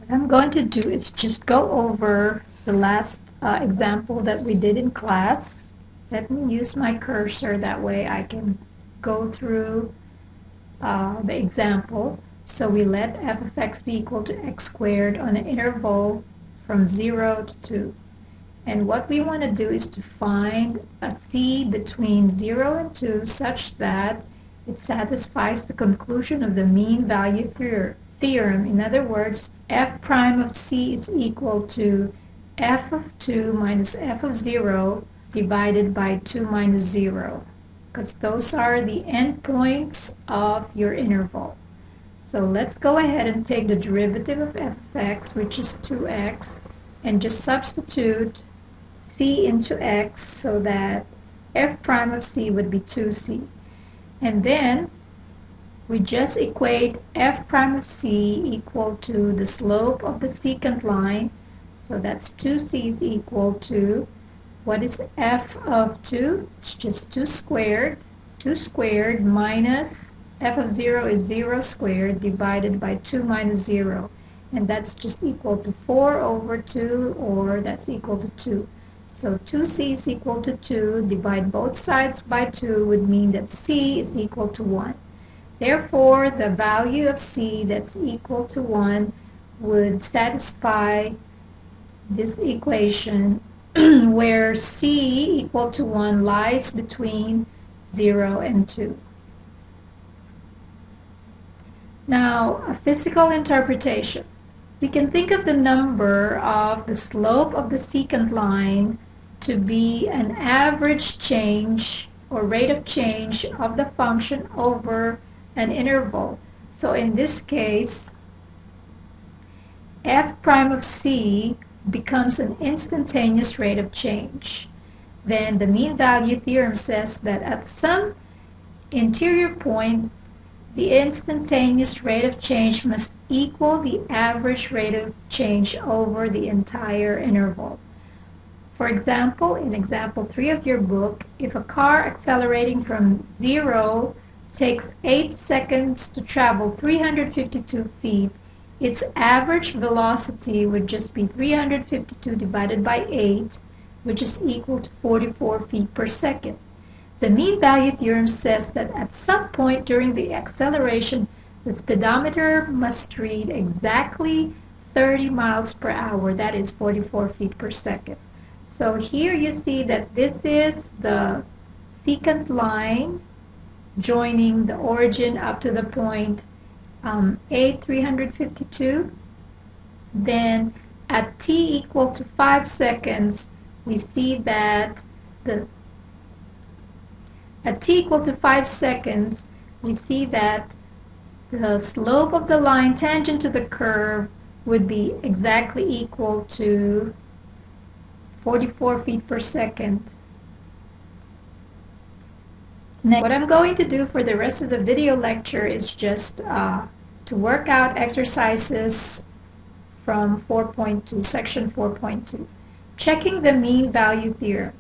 What I'm going to do is just go over the last example that we did in class. Let me use my cursor, that way I can go through the example. So we let f of x be equal to x squared on an interval from 0 to 2. And what we want to do is to find a c between 0 and 2 such that it satisfies the conclusion of the mean value theorem. In other words, f prime of c is equal to f of 2 minus f of 0 divided by 2 minus 0, because those are the endpoints of your interval. So let's go ahead and take the derivative of f of x, which is 2x, and just substitute c into x so that f prime of c would be 2c. And then we just equate f prime of c equal to the slope of the secant line. So that's 2c is equal to, what is f of 2? It's just 2 squared. 2 squared minus f of 0 is 0 squared divided by 2 minus 0. And that's just equal to 4 over 2, or that's equal to 2. So 2c is equal to 2. Divide both sides by 2 would mean that c is equal to 1. Therefore, the value of c that's equal to 1 would satisfy this equation where c equal to 1 lies between 0 and 2. Now, a physical interpretation. We can think of the number of the slope of the secant line to be an average change or rate of change of the function over an interval. So in this case, f prime of c becomes an instantaneous rate of change. Then the mean value theorem says that at some interior point, the instantaneous rate of change must equal the average rate of change over the entire interval. For example, in example 3 of your book, if a car accelerating from 0 takes 8 seconds to travel 352 feet, its average velocity would just be 352 divided by 8, which is equal to 44 feet per second. The mean value theorem says that at some point during the acceleration, the speedometer must read exactly 30 miles per hour, that is 44 feet per second. So here you see that this is the secant line joining the origin up to the point A 352. Then at t equal to 5 seconds, we see that at t equal to 5 seconds, we see that the slope of the line tangent to the curve would be exactly equal to 44 feet per second. Next, what I'm going to do for the rest of the video lecture is just to work out exercises from 4.2, section 4.2. Checking the mean value theorem.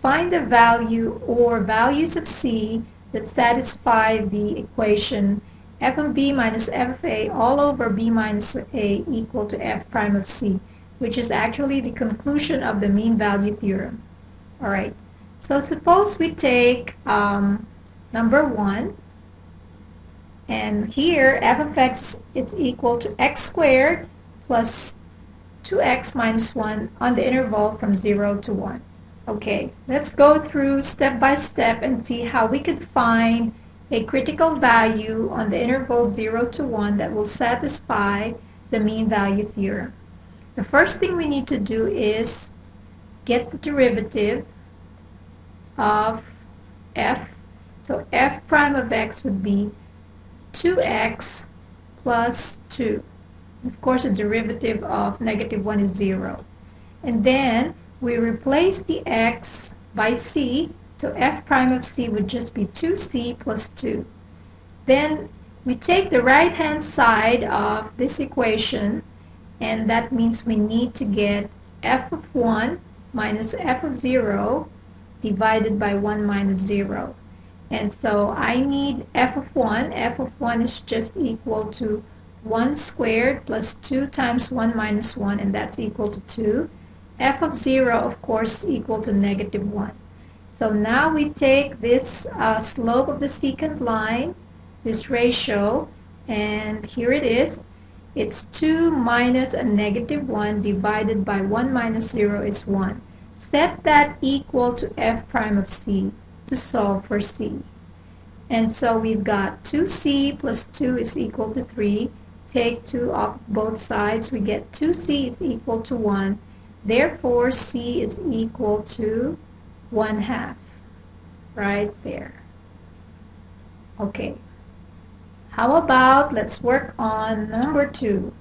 Find the value or values of c that satisfy the equation f of b minus f of a all over b minus a equal to f prime of c, which is actually the conclusion of the mean value theorem. All right, so suppose we take number 1, and here f of x is equal to x squared plus 2x minus 1 on the interval from 0 to 1. Okay, let's go through step by step and see how we could find a critical value on the interval 0 to 1 that will satisfy the mean value theorem. The first thing we need to do is get the derivative of f. So f prime of x would be 2x plus 2. Of course, the derivative of -1 is 0. And then we replace the x by c, so f prime of c would just be 2c plus 2. Then we take the right-hand side of this equation, and that means we need to get f of 1 minus f of 0 divided by 1 minus 0. And so I need f of 1. F of 1 is just equal to 1 squared plus 2 times 1 minus 1, and that's equal to 2. F of 0, of course, is equal to negative 1. So now we take this slope of the secant line, this ratio, and here it is. It's 2 minus a negative 1 divided by 1 minus 0 is 1. Set that equal to f prime of c to solve for c. And so we've got 2c plus 2 is equal to 3. Take 2 off both sides. We get 2c is equal to 1. Therefore, c is equal to 1/2. Right there. Okay. How about let's work on number 2.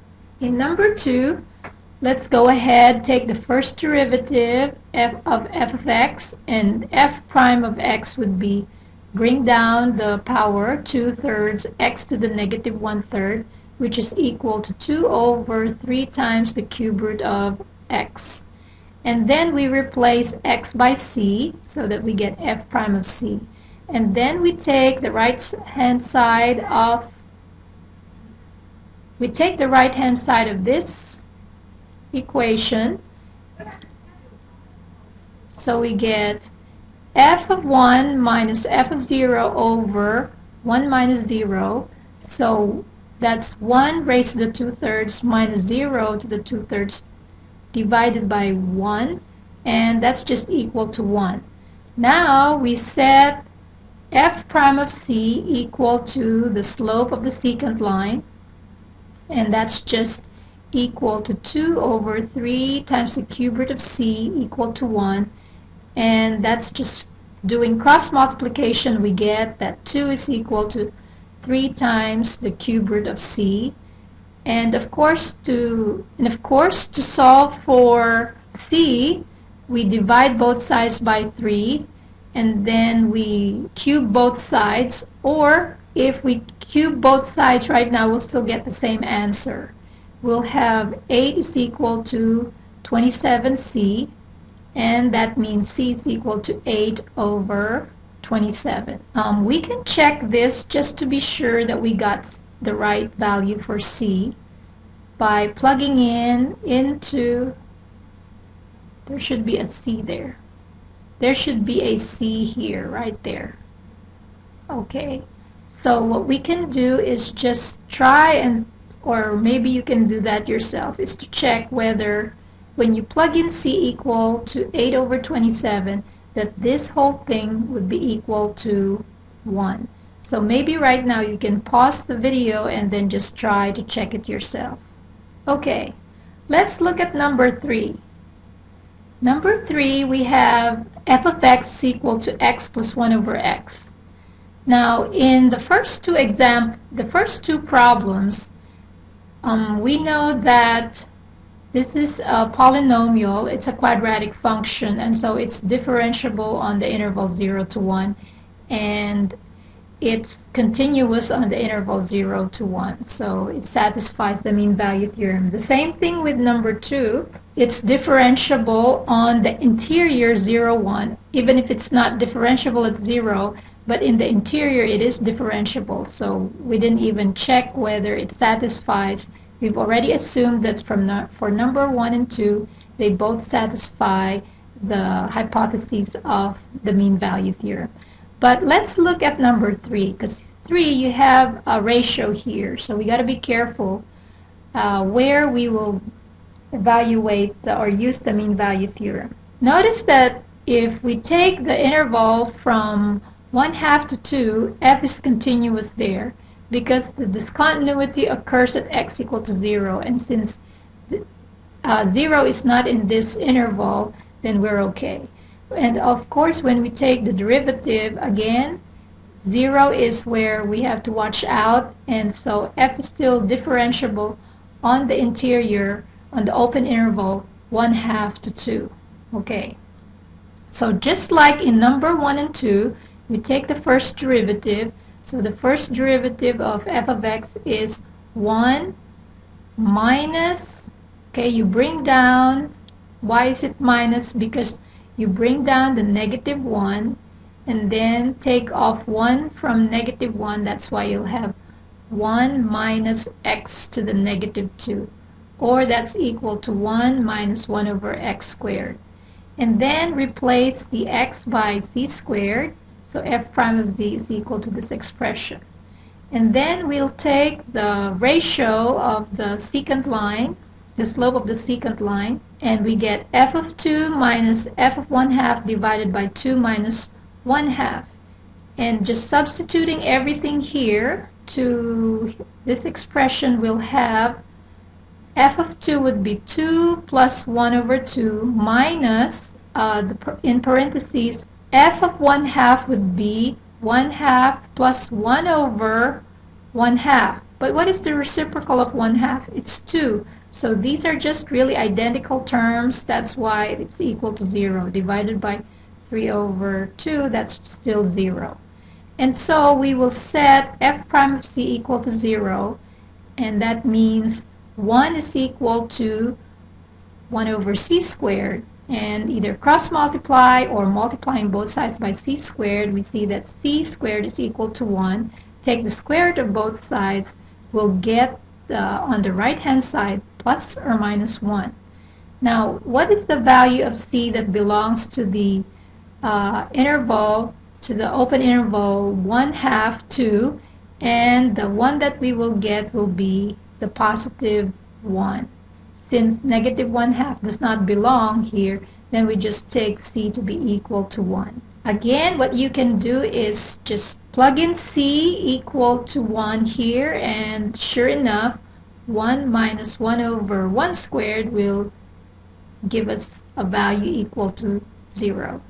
In number 2, let's go ahead, take the first derivative of f of x, and f prime of x would be bring down the power 2/3 x to the negative 1/3, which is equal to 2 over 3 times the cube root of x. And then we replace x by c so that we get f prime of c. And then we take the right-hand side of this equation. So we get f of 1 minus f of 0 over 1 minus 0. So that's 1 raised to the 2/3 minus 0 to the 2/3 divided by 1, and that's just equal to 1. Now we set f prime of c equal to the slope of the secant line, and that's just equal to 2 over 3 times the cube root of c equal to 1, and that's just doing cross multiplication. We get that 2 is equal to 3 times the cube root of c. And of course to solve for c, we divide both sides by 3, and then we cube both sides, or if we cube both sides right now, we'll still get the same answer. We'll have 8 is equal to 27c, and that means c is equal to 8 over 27. We can check this just to be sure that we got the right value for c by plugging into, there should be a c there. There should be a c here, right there. Okay, so what we can do is just try and, or maybe you can do that yourself, is to check whether when you plug in c equal to 8 over 27, that this whole thing would be equal to 1. So maybe right now you can pause the video and then just try to check it yourself. Okay, let's look at number 3. Number 3, we have f of x is equal to x plus 1 over x. Now, in the first two problems, we know that this is a polynomial. It's a quadratic function, and so it's differentiable on the interval 0 to 1, and it's continuous on the interval 0 to 1. So it satisfies the mean value theorem. The same thing with number 2. It's differentiable on the interior 0, 1, even if it's not differentiable at 0, but in the interior it is differentiable. So we didn't even check whether it satisfies. We've already assumed that for number 1 and 2, they both satisfy the hypotheses of the mean value theorem. But let's look at number 3, because 3, you have a ratio here, so we got to be careful where we will evaluate or use the mean value theorem. Notice that if we take the interval from 1/2 to 2, f is continuous there, because the discontinuity occurs at x equal to 0, and since 0 is not in this interval, then we're okay. And of course, when we take the derivative again, 0 is where we have to watch out, and so f is still differentiable on the interior, on the open interval 1/2 to 2. Okay, so just like in number 1 and 2, we take the first derivative. So the first derivative of f of x is 1 minus, okay, you bring down, why is it minus? Because you bring down the negative 1 and then take off 1 from negative 1. That's why you'll have 1 minus x to the negative 2, or that's equal to 1 minus 1 over x squared. And then replace the x by c squared, so f prime of z is equal to this expression. And then we'll take the ratio of the secant line, the slope of the secant line, and we get f of 2 minus f of 1/2 divided by 2 minus 1/2. And just substituting everything here to this expression, we'll have f of 2 would be 2 plus 1 over 2 minus, in parentheses, f of 1/2 would be 1/2 plus 1 over 1/2. But what is the reciprocal of 1/2? It's 2. So these are just really identical terms. That's why it's equal to 0. Divided by 3 over 2, that's still 0. And so we will set f prime of c equal to 0. And that means 1 is equal to 1 over c squared. And either cross multiply or multiplying both sides by c squared, we see that c squared is equal to 1. Take the square root of both sides, we'll get on the right hand side plus or minus 1. Now, what is the value of c that belongs to the interval, to the open interval 1/2 2, and the one that we will get will be the positive 1. Since negative 1/2 does not belong here, then we just take c to be equal to 1. Again, what you can do is just plug in c equal to 1 here, and sure enough, 1 minus 1 over 1 squared will give us a value equal to 0.